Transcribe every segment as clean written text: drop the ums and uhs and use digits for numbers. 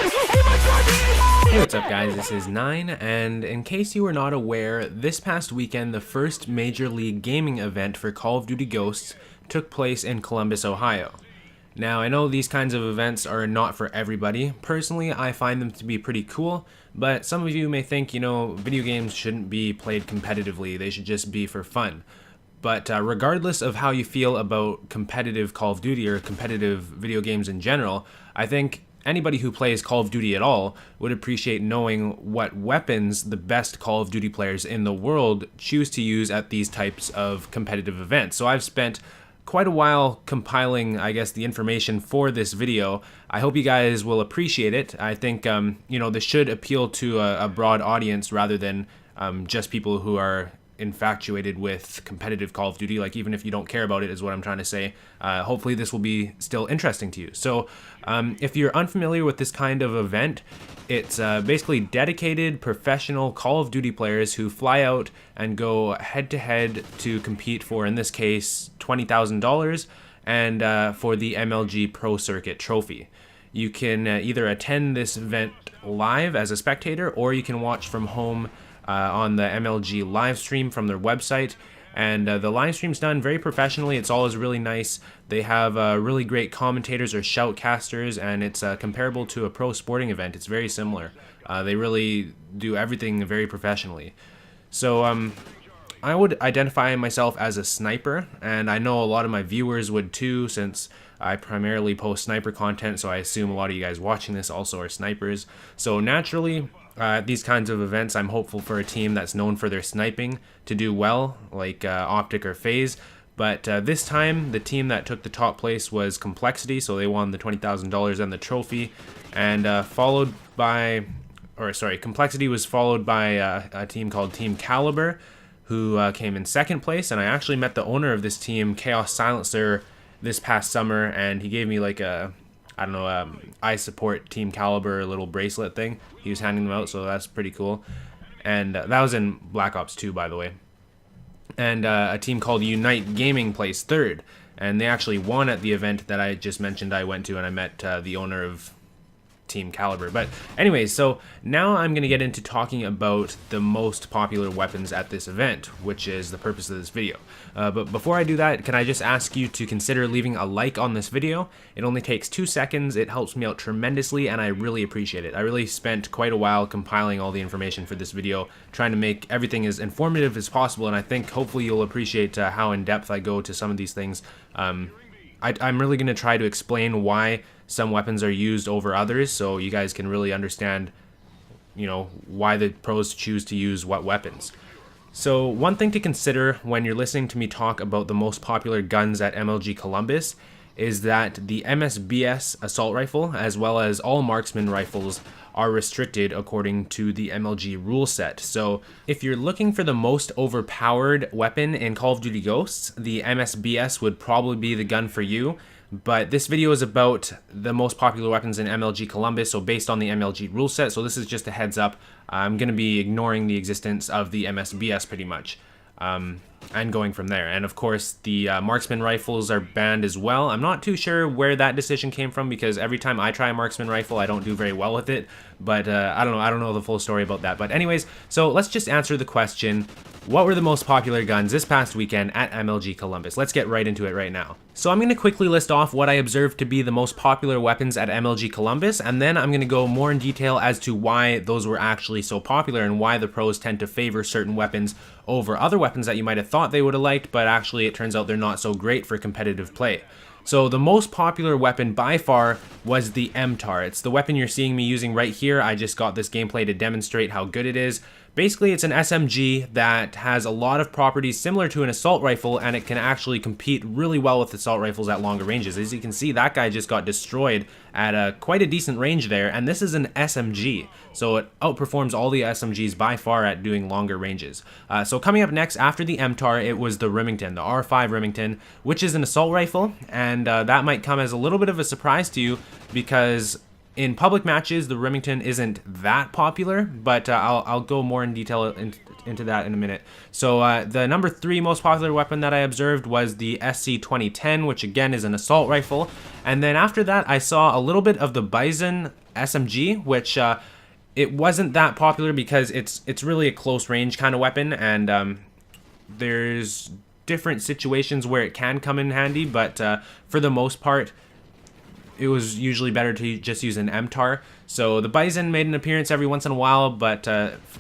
Hey, what's up guys, this is Nine, and in case you were not aware, this past weekend the first Major League Gaming event for Call of Duty Ghosts took place in Columbus, Ohio. Now, I know these kinds of events are not for everybody. Personally, I find them to be pretty cool, but some of you may think, video games shouldn't be played competitively, they should just be for fun. But regardless of how you feel about competitive Call of Duty or competitive video games in general, I think anybody who plays Call of Duty at all would appreciate knowing what weapons the best Call of Duty players in the world choose to use at these types of competitive events. So I've spent quite a while compiling, the information for this video. I hope you guys will appreciate it. I think, this should appeal to a broad audience rather than just people who are infatuated with competitive Call of Duty. Like, even if you don't care about it, is what I'm trying to say. Hopefully this will be still interesting to you. So if you're unfamiliar with this kind of event, it's basically dedicated professional Call of Duty players who fly out and go head to head to compete for, in this case, $20,000 and for the MLG Pro Circuit trophy. You can either attend this event live as a spectator, or you can watch from home on the MLG live stream from their website. And the live stream's done very professionally. It's always really nice. They have really great commentators or shoutcasters, and it's comparable to a pro sporting event. It's very similar. They really do everything very professionally. So I would identify myself as a sniper, and I know a lot of my viewers would too, since I primarily post sniper content, so I assume a lot of you guys watching this also are snipers. So naturally, at these kinds of events, I'm hopeful for a team that's known for their sniping to do well, like Optic or FaZe. But this time, the team that took the top place was Complexity, so they won the $20,000 and the trophy, and Complexity was followed by a team called Team Caliber, who came in second place. And I actually met the owner of this team, Chaos Silencer, this past summer, and he gave me like a I support Team Caliber little bracelet thing. He was handing them out, so that's pretty cool. And that was in Black Ops 2, by the way. And a team called Unite Gaming placed third, and they actually won at the event that I just mentioned I went to, and I met the owner of Team Caliber. But anyways, so now I'm going to get into talking about the most popular weapons at this event, which is the purpose of this video. But before I do that, can I just ask you to consider leaving a like on this video? It only takes 2 seconds, it helps me out tremendously, and I really appreciate it. I really spent quite a while compiling all the information for this video, trying to make everything as informative as possible, and I think hopefully you'll appreciate how in-depth I go to some of these things. I'm really going to try to explain why some weapons are used over others, so you guys can really understand, why the pros choose to use what weapons. So one thing to consider when you're listening to me talk about the most popular guns at MLG Columbus is that the MSBS assault rifle, as well as all marksman rifles, are restricted according to the MLG rule set. So if you're looking for the most overpowered weapon in Call of Duty Ghosts, the MSBS would probably be the gun for you. But this video is about the most popular weapons in MLG Columbus, so based on the MLG rule set. So this is just a heads up. I'm going to be ignoring the existence of the MSBS pretty much, and going from there. And of course, the marksman rifles are banned as well. I'm not too sure where that decision came from, because every time I try a marksman rifle, I don't do very well with it. But I don't know the full story about that. But anyways, so let's just answer the question. What were the most popular guns this past weekend at MLG Columbus? Let's get right into it right now. So I'm going to quickly list off what I observed to be the most popular weapons at MLG Columbus, and then I'm going to go more in detail as to why those were actually so popular and why the pros tend to favor certain weapons over other weapons that you might have thought they would have liked, but actually it turns out they're not so great for competitive play. So the most popular weapon by far was the MTAR. It's the weapon you're seeing me using right here. I just got this gameplay to demonstrate how good it is. Basically, it's an SMG that has a lot of properties similar to an assault rifle, and it can actually compete really well with assault rifles at longer ranges. As you can see, that guy just got destroyed at quite a decent range there, and this is an SMG, so it outperforms all the SMGs by far at doing longer ranges. So coming up next after the MTAR, it was the Remington, the R5 Remington, which is an assault rifle, and that might come as a little bit of a surprise to you, because in public matches, the Remington isn't that popular, but I'll go more in detail into that in a minute. So the number 3 most popular weapon that I observed was the SC-2010, which again is an assault rifle. And then after that, I saw a little bit of the Bison SMG, which it wasn't that popular because it's really a close range kind of weapon, and there's different situations where it can come in handy, but for the most part, it was usually better to just use an MTAR. So the Bison made an appearance every once in a while, but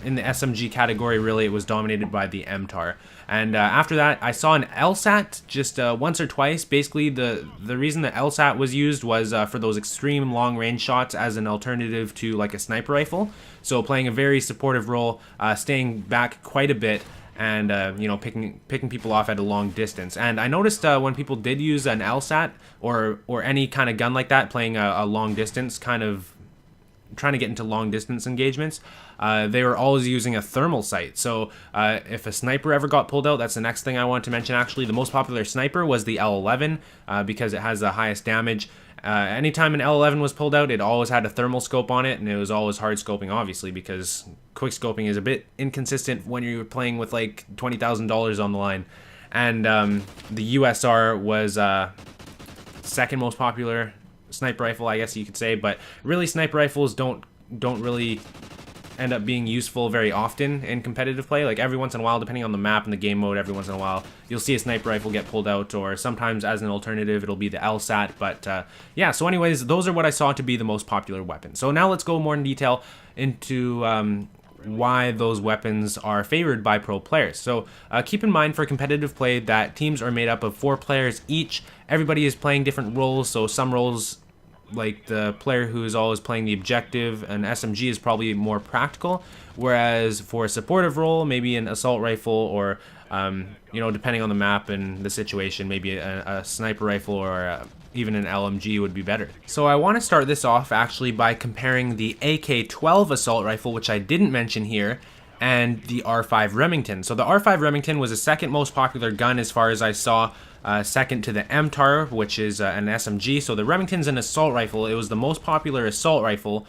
in the SMG category, really, it was dominated by the MTAR. And after that, I saw an LSAT just once or twice. Basically, the reason the LSAT was used was for those extreme long-range shots as an alternative to like a sniper rifle. So playing a very supportive role, staying back quite a bit, and you know, picking people off at a long distance. And I noticed when people did use an LSAT or any kind of gun like that, playing a long distance, kind of trying to get into long distance engagements, they were always using a thermal sight. So if a sniper ever got pulled out, that's the next thing I wanted to mention. Actually, the most popular sniper was the L11 because it has the highest damage. Anytime an L11 was pulled out, it always had a thermal scope on it, and it was always hard scoping, obviously, because quick scoping is a bit inconsistent when you're playing with like $20,000 on the line. And the USR was second most popular sniper rifle, I guess you could say, but really sniper rifles don't really end up being useful very often in competitive play. Like every once in a while, depending on the map and the game mode, every once in a while you'll see a sniper rifle get pulled out, or sometimes as an alternative it'll be the LSAT. But yeah, so anyways, those are what I saw to be the most popular weapons. So now let's go more in detail into why those weapons are favored by pro players. So keep in mind for competitive play that teams are made up of 4 players each. Everybody is playing different roles, so some roles, like the player who is always playing the objective, an SMG is probably more practical, whereas for a supportive role, maybe an assault rifle, or you know, depending on the map and the situation, maybe a sniper rifle or even an LMG would be better. So I want to start this off actually by comparing the AK-12 assault rifle, which I didn't mention here, and the R5 Remington. So the R5 Remington was the second most popular gun as far as I saw, second to the MTAR, which is an SMG. So the Remington's an assault rifle. It was the most popular assault rifle,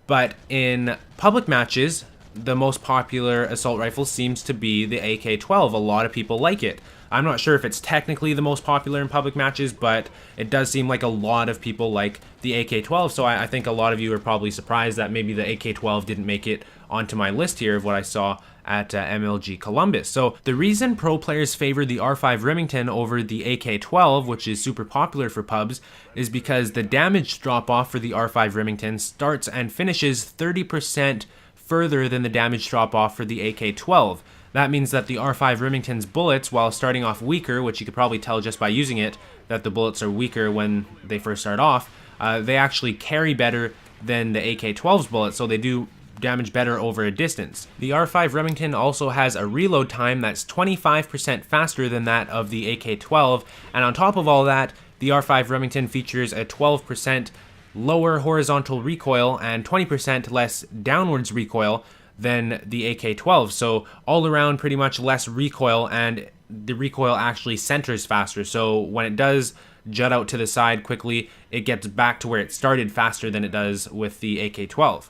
but in public matches, the most popular assault rifle seems to be the AK-12. A lot of people like it. I'm not sure if it's technically the most popular in public matches, but it does seem like a lot of people like the AK-12, so I think a lot of you are probably surprised that maybe the AK-12 didn't make it onto my list here of what I saw at MLG Columbus. So the reason pro players favor the R5 Remington over the AK-12, which is super popular for pubs, is because the damage drop-off for the R5 Remington starts and finishes 30% further than the damage drop-off for the AK-12. That means that the R5 Remington's bullets, while starting off weaker, which you could probably tell just by using it, that the bullets are weaker when they first start off, they actually carry better than the AK-12's bullets, so they do damage better over a distance. The R5 Remington also has a reload time that's 25% faster than that of the AK-12, and on top of all that, the R5 Remington features a 12% lower horizontal recoil and 20% less downwards recoil than the AK-12, so all around pretty much less recoil, and the recoil actually centers faster, so when it does jut out to the side quickly, it gets back to where it started faster than it does with the AK-12.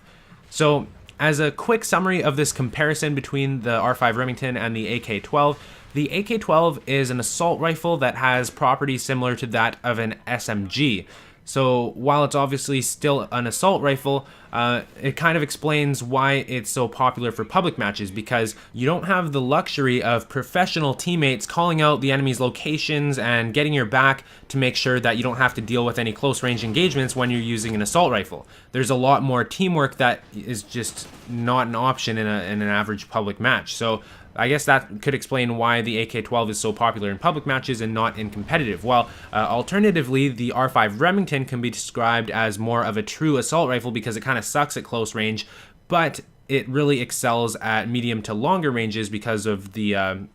So as a quick summary of this comparison between the R5 Remington and the AK-12, the AK-12 is an assault rifle that has properties similar to that of an SMG. So while it's obviously still an assault rifle, it kind of explains why it's so popular for public matches, because you don't have the luxury of professional teammates calling out the enemy's locations and getting your back to make sure that you don't have to deal with any close range engagements when you're using an assault rifle. There's a lot more teamwork that is just not an option in an average public match. So I guess that could explain why the AK-12 is so popular in public matches and not in competitive. While alternatively, the R5 Remington can be described as more of a true assault rifle because it kind of sucks at close range, but it really excels at medium to longer ranges because of the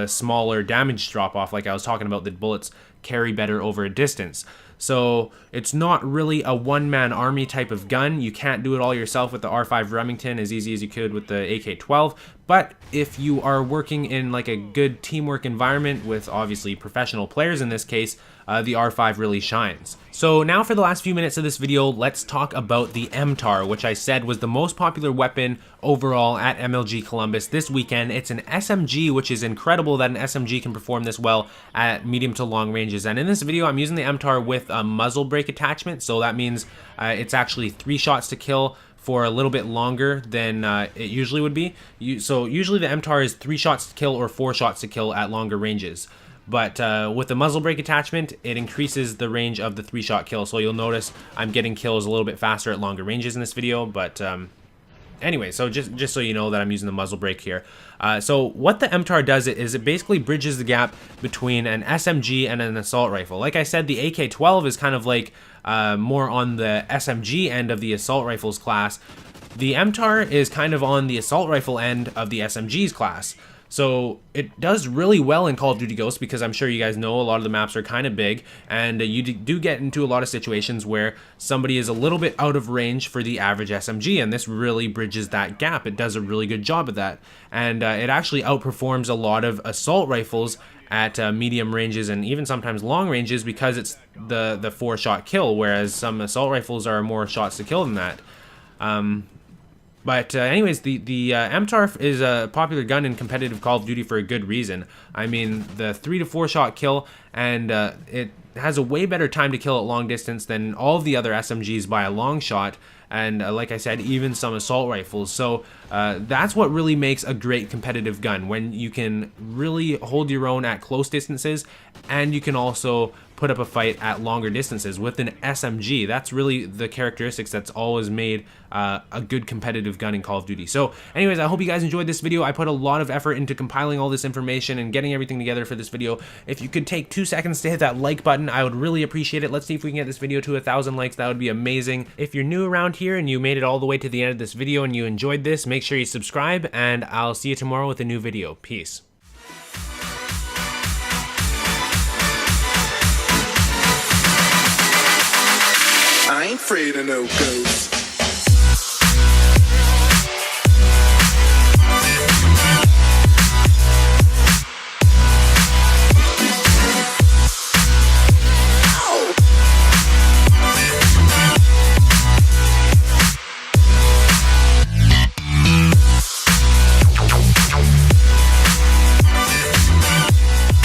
smaller damage drop-off, like I was talking about. The bullets carry better over a distance. So it's not really a one-man army type of gun. You can't do it all yourself with the R5 Remington as easy as you could with the AK-12. But if you are working in like a good teamwork environment with obviously professional players in this case, the R5 really shines. So now for the last few minutes of this video, let's talk about the MTAR, which I said was the most popular weapon overall at MLG Columbus this weekend. It's an SMG, which is incredible that an SMG can perform this well at medium to long ranges. And in this video, I'm using the MTAR with a muzzle brake attachment, so that means it's actually 3 shots to kill for a little bit longer than it usually would be. So usually the MTAR is 3 shots to kill or 4 shots to kill at longer ranges. But with the muzzle brake attachment, it increases the range of the 3-shot kill. So you'll notice I'm getting kills a little bit faster at longer ranges in this video. But anyway, so just so you know that I'm using the muzzle brake here. So what the MTAR does is it basically bridges the gap between an SMG and an assault rifle. Like I said, the AK-12 is kind of like more on the SMG end of the assault rifles class. The MTAR is kind of on the assault rifle end of the SMG's class. So it does really well in Call of Duty Ghosts because I'm sure you guys know a lot of the maps are kind of big, and you do get into a lot of situations where somebody is a little bit out of range for the average SMG, and this really bridges that gap. It does a really good job of that, and it actually outperforms a lot of assault rifles at medium ranges and even sometimes long ranges because it's the 4-shot kill, whereas some assault rifles are more shots to kill than that. But anyways, the MTAR is a popular gun in competitive Call of Duty for a good reason. I mean, the 3 to 4 shot kill, and it has a way better time to kill at long distance than all of the other SMGs by a long shot, and like I said, even some assault rifles. So that's what really makes a great competitive gun, when you can really hold your own at close distances, and you can also put up a fight at longer distances with an SMG. That's really the characteristics that's always made a good competitive gun in Call of Duty. So anyways, I hope you guys enjoyed this video. I put a lot of effort into compiling all this information and getting everything together for this video. If you could take 2 seconds to hit that like button, I would really appreciate it. Let's see if we can get this video to 1,000 likes. That would be amazing. If you're new around here and you made it all the way to the end of this video and you enjoyed this, make sure you subscribe, and I'll see you tomorrow with a new video. Peace. I ain't afraid of no ghosts.